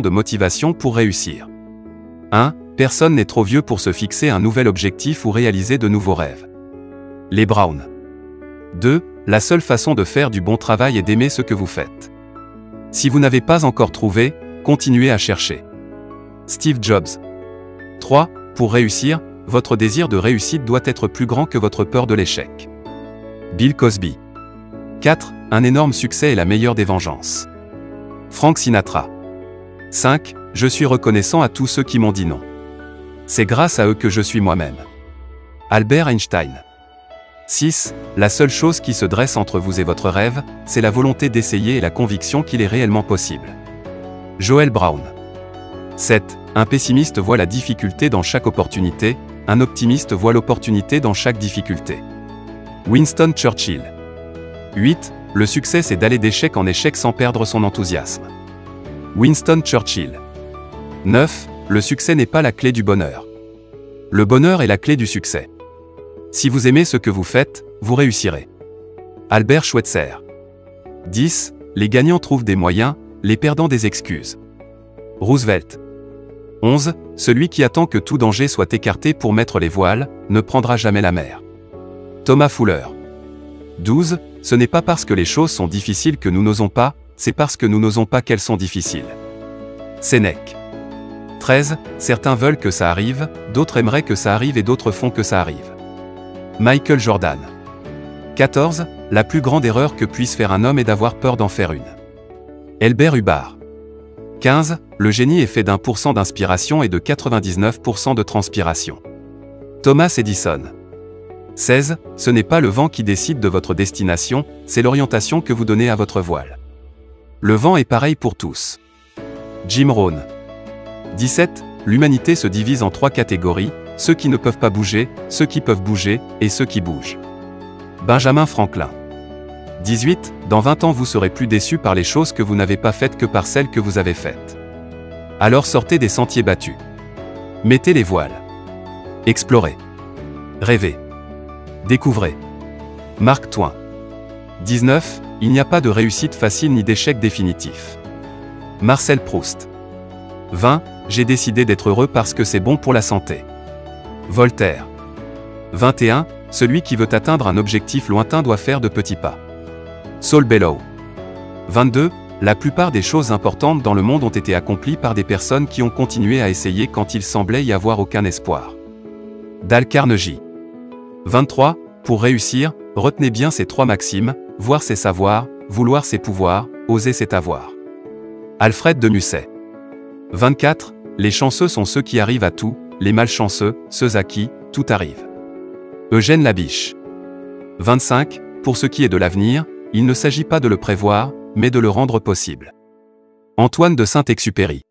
de motivation pour réussir. 1. Personne n'est trop vieux pour se fixer un nouvel objectif ou réaliser de nouveaux rêves. Les Brown. 2. La seule façon de faire du bon travail est d'aimer ce que vous faites. Si vous n'avez pas encore trouvé, continuez à chercher. Steve Jobs. 3. Pour réussir, votre désir de réussite doit être plus grand que votre peur de l'échec. Bill Cosby. 4. Un énorme succès est la meilleure des vengeances. Frank Sinatra. 5. Je suis reconnaissant à tous ceux qui m'ont dit non. C'est grâce à eux que je suis moi-même. Albert Einstein. 6. La seule chose qui se dresse entre vous et votre rêve, c'est la volonté d'essayer et la conviction qu'il est réellement possible. Joël Brown. 7. Un pessimiste voit la difficulté dans chaque opportunité, un optimiste voit l'opportunité dans chaque difficulté. Winston Churchill. 8. Le succès c'est d'aller d'échec en échec sans perdre son enthousiasme. Winston Churchill. 9. Le succès n'est pas la clé du bonheur. Le bonheur est la clé du succès. Si vous aimez ce que vous faites, vous réussirez. Albert Schweitzer. 10. Les gagnants trouvent des moyens, les perdants des excuses. Roosevelt. 11. Celui qui attend que tout danger soit écarté pour mettre les voiles, ne prendra jamais la mer. Thomas Fuller. 12. Ce n'est pas parce que les choses sont difficiles que nous n'osons pas, c'est parce que nous n'osons pas qu'elles sont difficiles. Sénèque. 13. Certains veulent que ça arrive, d'autres aimeraient que ça arrive et d'autres font que ça arrive. Michael Jordan. 14. La plus grande erreur que puisse faire un homme est d'avoir peur d'en faire une. Elbert Hubbard. 15. Le génie est fait d'1% d'inspiration et de 99% de transpiration. Thomas Edison. 16. Ce n'est pas le vent qui décide de votre destination, c'est l'orientation que vous donnez à votre voile. Le vent est pareil pour tous. Jim Rohn. 17. L'humanité se divise en 3 catégories, ceux qui ne peuvent pas bouger, ceux qui peuvent bouger, et ceux qui bougent. Benjamin Franklin. 18. Dans 20 ans vous serez plus déçus par les choses que vous n'avez pas faites que par celles que vous avez faites. Alors sortez des sentiers battus. Mettez les voiles. Explorez. Rêvez. Découvrez. Mark Twain. 19. Il n'y a pas de réussite facile ni d'échec définitif. Marcel Proust. 20. J'ai décidé d'être heureux parce que c'est bon pour la santé. Voltaire. 21. Celui qui veut atteindre un objectif lointain doit faire de petits pas. Saul Bellow. 22. La plupart des choses importantes dans le monde ont été accomplies par des personnes qui ont continué à essayer quand il semblait y avoir aucun espoir. Dale Carnegie. 23. Pour réussir, retenez bien ces 3 maximes, voir c'est savoir, vouloir c'est pouvoir, oser c'est avoir. Alfred de Musset. 24. Les chanceux sont ceux qui arrivent à tout, les malchanceux, ceux à qui tout arrive. Eugène Labiche. 25. Pour ce qui est de l'avenir, il ne s'agit pas de le prévoir, mais de le rendre possible. Antoine de Saint-Exupéry.